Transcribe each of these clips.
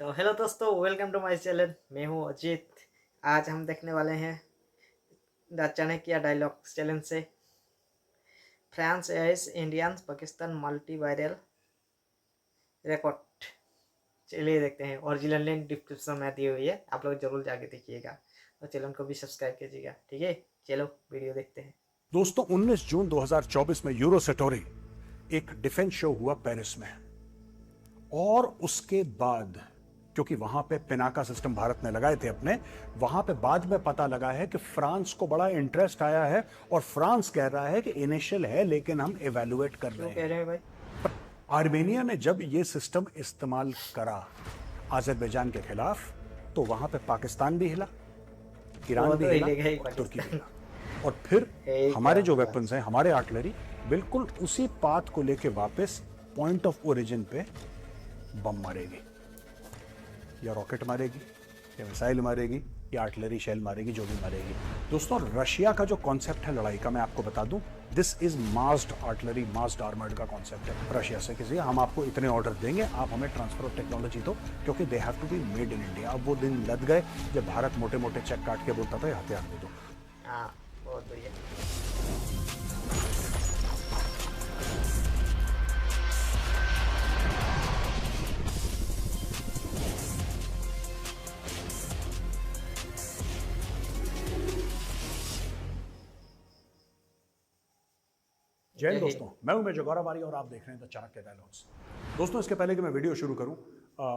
तो हेलो दोस्तों, welcome to my channel. मैं हूं अजीत। आज हम देखने वाले हैं द चाणक्य डायलॉग चैलेंज से France S Indian Pakistan multi viral record. चलिए देखते हैं। ओरिजिनल लिंक डिस्क्रिप्शन में दी हुई है, आप लोग जरूर जाके देखिएगा और चैनल को भी सब्सक्राइब कीजिएगा। ठीक है, चलो वीडियो देखते हैं। दोस्तों 19 जून 2024 में यूरोसेटोरी एक डिफेंस शो हुआ पेरिस में। और उसके बाद क्योंकि वहां पे पिनाका सिस्टम भारत ने लगाए थे अपने, वहां पे बाद में पता लगा है कि फ्रांस को बड़ा इंटरेस्ट आया है और फ्रांस कह रहा है कि इनिशियल है लेकिन हम इवेलुएट कर क्यों रहे कह हैं। रहे हैं भाई? आर्मेनिया ने जब ये सिस्टम इस्तेमाल करा अजरबैजान के खिलाफ, तो वहां पे पाकिस्तान भी हिला, वो ईरान भी तो हिला हिलेगा ही और तुर्की भी पाकिस्तान। हिला। और फिर है हमारे क्या जो बात। वेपन्स हैं, हमारे आर्टिलरी बिल्कुल उसी पाथ को लेके वापस पॉइंट ऑफ ओरिजिन पे बम मारेगी, या रॉकेट मारेगी, या मिसाइल मारेगी, या आर्टिलरी शेल मारेगी, जो भी मारेगी। दोस्तों रशिया का जो कॉन्सेप्ट है लड़ाई का, मैं आपको बता दूं, this is massed artillery, massed armoured का कॉन्सेप्ट है। रशिया से किसी हम आपको इतने ऑर्डर देंगे, आप हमें ट्रांसफर ऑफ टेक्नोलॉजी दो, क्योंकि they have to be made in India. अब वो दिन लद गए जब भारत मोटे मोटे चेक काट के बोलता था ये हथियार दे दो। हाँ, बहुत बढ़िया। जय जय हिंद हिंद। दोस्तों, मैं हूं मेजर गौरव और आप देख रहे हैं द चाणक्य डायलॉग्स। दोस्तों इसके पहले कि मैं वीडियो शुरू करूं,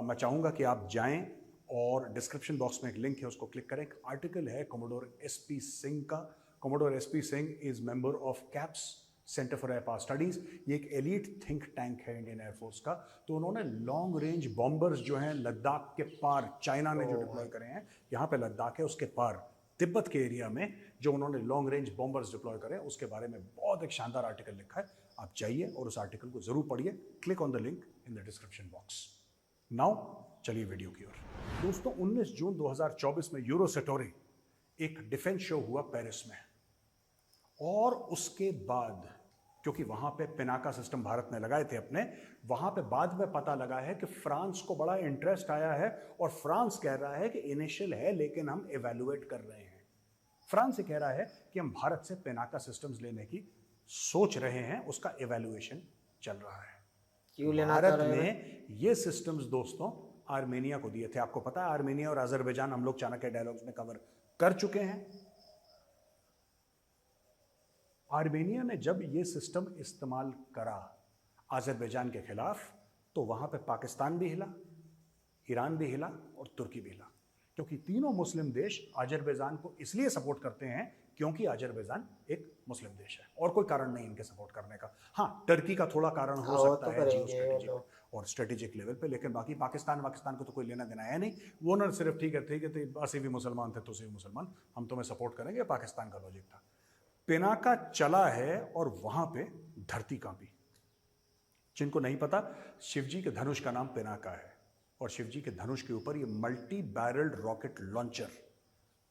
मैं चाहूंगा कि आप जाएं और डिस्क्रिप्शन बॉक्स में एक लिंक है, उसको क्लिक करें। एक आर्टिकल है कोमोडोर एसपी सिंह का। Commodore SP Singh is member of caps, centre for air power studies. ये एक एलीट थिंक टैंक है इंडियन एयरफोर्स का। तो उन्होंने लॉन्ग रेंज बॉम्बर्स जो हैं लद्दाख के पार, चाइना ने जो ओ डिप्लॉय भाई। करे हैं, यहाँ पे लद्दाख है उसके पार तिब्बत के एरिया में जो उन्होंने लॉन्ग रेंज बॉम्बर्स डिप्लॉय करे, उसके बारे में बहुत एक शानदार आर्टिकल लिखा है। आप जाइए और उस आर्टिकल को जरूर पढ़िए। Click on the link in the description box. Now चलिए वीडियो की ओर। दोस्तों 19 जून 2024 में यूरोसेटोरी एक डिफेंस शो हुआ पेरिस में। और उसके बाद क्योंकि वहां पे पिनाका सिस्टम भारत ने लगाए थे अपने, वहां पे बाद में पता लगा है कि फ्रांस को बड़ा इंटरेस्ट आया है और फ्रांस कह रहा है कि इनिशियल है लेकिन हम इवेलुएट कर रहे हैं। फ्रांस ये कह रहा है कि हम भारत से पेनाका सिस्टम्स लेने की सोच रहे हैं, उसका इवैल्यूएशन चल रहा है। क्यों लेना चाह भारत रहे हैं ने भाई? ये सिस्टम्स दोस्तों आर्मेनिया को दिए थे। आपको पता है आर्मेनिया और अजरबैजान हम लोग चाणक्य डायलॉग्स में कवर कर चुके हैं। आर्मेनिया ने जब ये सिस्टम इस्तेमाल करा अजरबैजान के खिलाफ, तो वहां पे पाकिस्तान भी हिला, ईरान भी हिला और तुर्की भी हिला। क्योंकि तीनों मुस्लिम देश अजरबैजान को इसलिए सपोर्ट करते हैं क्योंकि अजरबैजान एक मुस्लिम देश है, और कोई कारण नहीं इनके सपोर्ट करने का। हाँ, टर्की का थोड़ा कारण हो हाँ, वो सकता तो है जियो करेंगे वो स्ट्रेटेजिक तो। और स्ट्रेटेजिक लेवल पे, लेकिन बाकी पाकिस्तान को तो कोई लेना देना है नहीं। वो ना सिर्फ ठीक है तो असी भी मुसलमान थे तो असी भी मुसलमान, हम तुम्हें सपोर्ट करेंगे, पाकिस्तान का लॉजिक था। पिनाका चला है और वहां पे धरती कांपी। जिनको नहीं पता, शिवजी के धनुष का नाम पिनाका है और शिवजी के धनुष के ऊपर ये मल्टी बैरल्ड रॉकेट लॉन्चर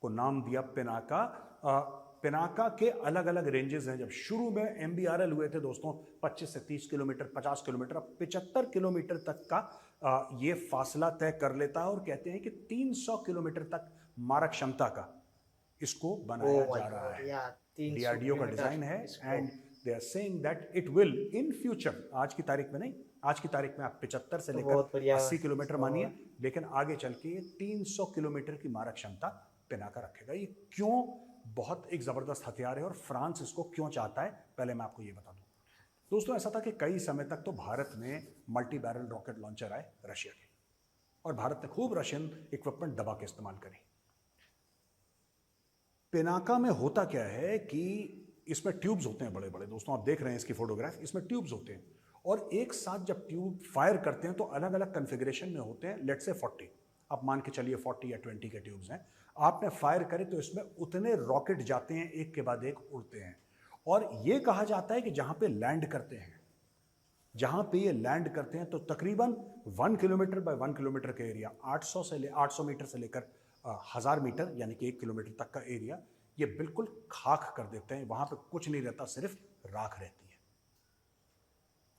को नाम दिया पिनाका। पिनाका के अलग अलग रेंजेस हैं। जब शुरू में एमबीआरएल हुए थे दोस्तों 25 से 30 किलोमीटर, 50 किलोमीटर, अब 75 किलोमीटर तक का ये फासला तय कर लेता है। और कहते हैं कि 300 किलोमीटर तक मारक क्षमता का इसको ओ बनाया माय जा रहा गॉड है। यार, 300 डीआरडीओ का किलोमीटर डिजाइन है इसको। And they are saying that it will in future, आज की तारीख में नहीं, आज की तारीख में आप 75 से तो लेकर बहुत बढ़िया 80 किलोमीटर होगा। मानिए, लेकिन आगे चल के ये 300 किलोमीटर की मारक क्षमता पिनाका रखेगा। ये क्यों बहुत एक जबरदस्त हथियार है और फ्रांस इसको क्यों चाहता है, पहले मैं आपको ये बता दूं। दोस्तों ऐसा था कि कई समय तक तो भारत में मल्टी बैरल रॉकेट लॉन्चर आए रशिया के, और भारत ने खूब रशियन इक्विपमेंट दबा के इस्तेमाल करी। पिनाका में होता क्या है कि इसमें ट्यूब्स होते हैं बड़े बड़े। दोस्तों आप देख रहे हैं इसकी फोटोग्राफ, इसमें ट्यूब्स होते हैं और एक साथ जब ट्यूब फायर करते हैं तो अलग अलग कन्फिग्रेशन में होते हैं। लेट्स से 40, आप मान के चलिए 40 या 20 के ट्यूब्स हैं। आपने फायर करे तो इसमें उतने रॉकेट जाते हैं, एक के बाद एक उड़ते हैं। और यह कहा जाता है कि जहां पे लैंड करते हैं, जहां पे ये लैंड करते हैं, तो तकरीबन 1 किलोमीटर बाय 1 किलोमीटर का एरिया, 800 मीटर से लेकर 1000 मीटर यानी कि 1 किलोमीटर तक का एरिया, ये बिल्कुल खाक कर देते हैं। वहां पे कुछ नहीं रहता, सिर्फ राख रहती है।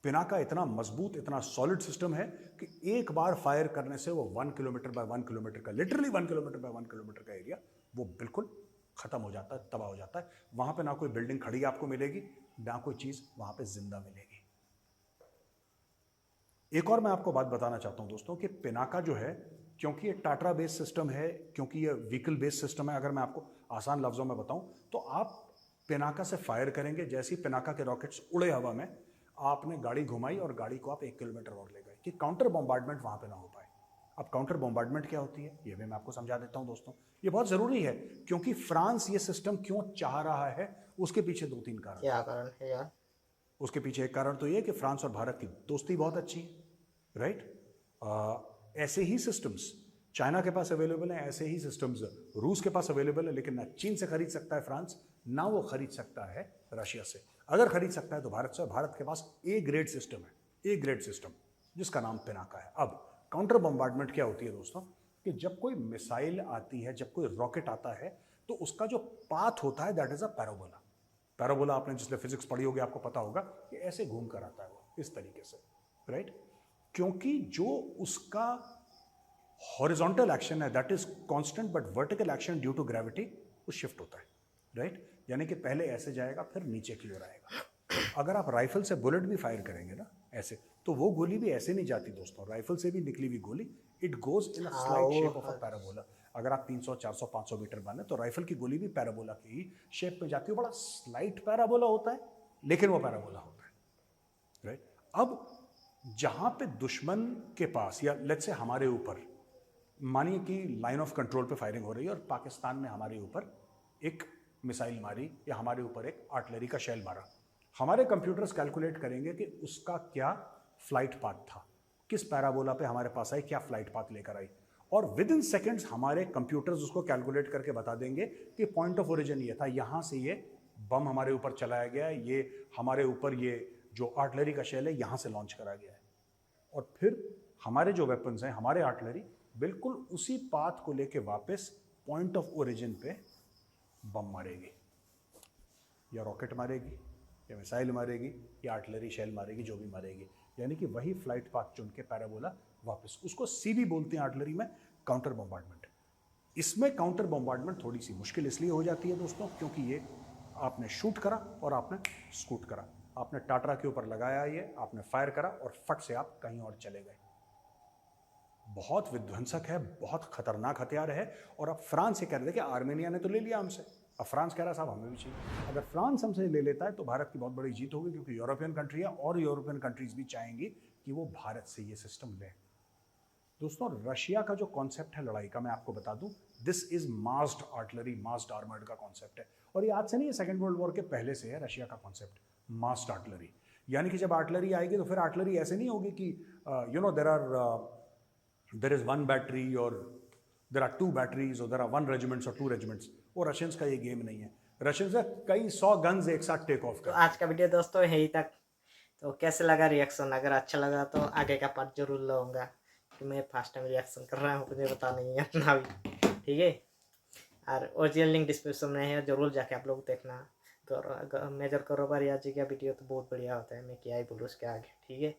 पिनाका इतना मजबूत, इतना सॉलिड सिस्टम है कि एक बार फायर करने से वो 1 किलोमीटर बाय 1 किलोमीटर का, लिटरली 1 किलोमीटर बाय 1 किलोमीटर का एरिया वो बिल्कुल खत्म हो जाता है, तबाह हो जाता है। वहां पे ना कोई बिल्डिंग खड़ी आपको मिलेगी, ना कोई चीज वहां पे जिंदा मिलेगी। एक और मैं आपको बात बताना चाहता हूं दोस्तों कि पिनाका जो है, क्योंकि ये टाटा बेस्ड सिस्टम है, क्योंकि ये व्हीकल बेस्ड सिस्टम है, अगर मैं आपको आसान लफ्जों में बताऊं तो आप पिनाका से फायर करेंगे, जैसे ही पिनाका के रॉकेट्स उड़े हवा में, आपने गाड़ी घुमाई और गाड़ी को आप 1 किलोमीटर और ले गए, कि काउंटर बॉम्बार्डमेंट वहां पे ना हो पाए। अब काउंटर बॉम्बार्डमेंट क्या होती है ये भी मैं आपको समझा देता हूं दोस्तों। ये बहुत जरूरी है, क्योंकि फ्रांस ये सिस्टम क्यों चाह रहा है, उसके पीछे 2-3 कारण। क्या कारण है यार? उसके पीछे एक कारण तो ये कि फ्रांस और भारत की दोस्ती बहुत अच्छी है, राइट। ऐसे ही सिस्टम्स चाइना के पास अवेलेबल हैं, ऐसे ही सिस्टम्स रूस के पास अवेलेबल है, लेकिन ना चीन से खरीद सकता है फ्रांस, ना वो खरीद सकता है रशिया से। अगर खरीद सकता है तो भारत से। भारत के पास ए ग्रेड सिस्टम है, ए ग्रेड सिस्टम, जिसका नाम पिनाका है। अब काउंटर बम्बार्डमेंट क्या होती है दोस्तों, कि जब कोई मिसाइल आती है, जब कोई रॉकेट आता है, तो उसका जो पाथ होता है that is a parabola. Parabola आपने जिसने फिजिक्स पढ़ी होगी आपको पता होगा कि ऐसे घूम कर आता है वो, इस तरीके से, राइट। क्योंकि जो उसका हॉरिजॉन्टल एक्शन है that is constant, but vertical action due to gravity वो शिफ्ट होता है, राइट। यानी कि पहले ऐसे जाएगा फिर नीचे की ओर आएगा। अगर आप राइफल से बुलेट भी फायर करेंगे ना ऐसे, तो वो गोली भी ऐसे नहीं जाती दोस्तों। राइफल से भी निकली हुई गोली, it goes in a slight shape of a parabola. अगर आप 300, 400, 500 मीटर माने तो राइफल की गोली भी पैराबोला की ही शेप में जाती है। बड़ा स्लाइट पैराबोला होता है, लेकिन वो पैराबोला होता है, राइट। अब जहां पे दुश्मन के पास, या लेट्स से हमारे ऊपर, मानिए कि लाइन ऑफ कंट्रोल पे फायरिंग हो रही है और पाकिस्तान ने हमारे ऊपर एक मिसाइल मारी या हमारे ऊपर एक आर्टिलरी का शेल मारा, हमारे कंप्यूटर्स कैलकुलेट करेंगे कि उसका क्या फ्लाइट पाथ था, किस पैराबोला पे हमारे पास आई, क्या फ्लाइट पाथ लेकर आई, और विद इन सेकेंड्स हमारे कंप्यूटर्स उसको कैलकुलेट करके बता देंगे कि पॉइंट ऑफ ओरिजिन ये था, यहां से ये बम हमारे ऊपर चलाया गया है, ये हमारे ऊपर ये जो आर्टिलरी का शेल है यहां से लॉन्च करा गया है। और फिर हमारे जो वेपन्स हैं, हमारे आर्टिलरी बिल्कुल उसी पाथ को लेके वापस पॉइंट ऑफ ओरिजिन पे बम मारेगी, या रॉकेट मारेगी, या मिसाइल मारेगी, या आर्टिलरी शेल मारेगी, जो भी मारेगी। यानी कि वही फ्लाइट पाथ चुन के पैराबोला वापस, उसको सीबी बोलते हैं आर्टिलरी में, काउंटर बॉम्बार्डमेंट। इसमें काउंटर बॉम्बार्डमेंट थोड़ी सी मुश्किल इसलिए हो जाती है दोस्तों, क्योंकि ये आपने शूट करा और आपने स्कूट करा, आपने टाटरा के ऊपर लगाया, ये आपने फायर करा और फट से आप कहीं और चले गए। बहुत विध्वंसक है, बहुत खतरनाक हथियार है। और अब फ्रांस ये कह रहे थे कि आर्मेनिया ने तो ले लिया हमसे, अब फ्रांस कह रहा है साहब हमें भी चाहिए। अगर फ्रांस हमसे ले लेता है तो भारत की बहुत बड़ी जीत होगी, क्योंकि यूरोपियन कंट्री है और यूरोपियन कंट्रीज भी चाहेंगी कि वो भारत से ये सिस्टम ले। दोस्तों, रशिया का जो कॉन्सेप्ट है लड़ाई का, मैं आपको बता दूं, this is massed artillery, massed armoured का कॉन्सेप्ट है। और ये आज से नहीं है, सेकेंड वर्ल्ड वॉर के पहले से है रशिया का कॉन्सेप्ट, मास्ड आर्टिलरी। यानी कि जब आर्टिलरी आएगी तो फिर आर्टिलरी ऐसे नहीं होगी कि there is one battery or there are 2 batteries or there are 1 regiments or 2 regiments। वो रशियंस का ये गेम नहीं है। रशियंस का कई 100 गन्स एक साथ टेक ऑफ तो कर। आज का वीडियो दोस्तों यही तक। तो कैसे लगा रिएक्शन? अगर अच्छा लगा तो आगे का पार्ट जरूर लाऊंगा, कि मैं फर्स्ट टाइम रिएक्शन कर रहा हूँ, मुझे पता नहीं है अपना भी, ठीक है। और ओरिजिनल लिंक डिस्क्रिप्शन में है, जरूर जाके आप लोग देखना। मेजर कारोबार या जी का वीडियो तो बहुत बढ़िया होता है, मैं क्या ही बोलूँ उसके आगे, ठीक है।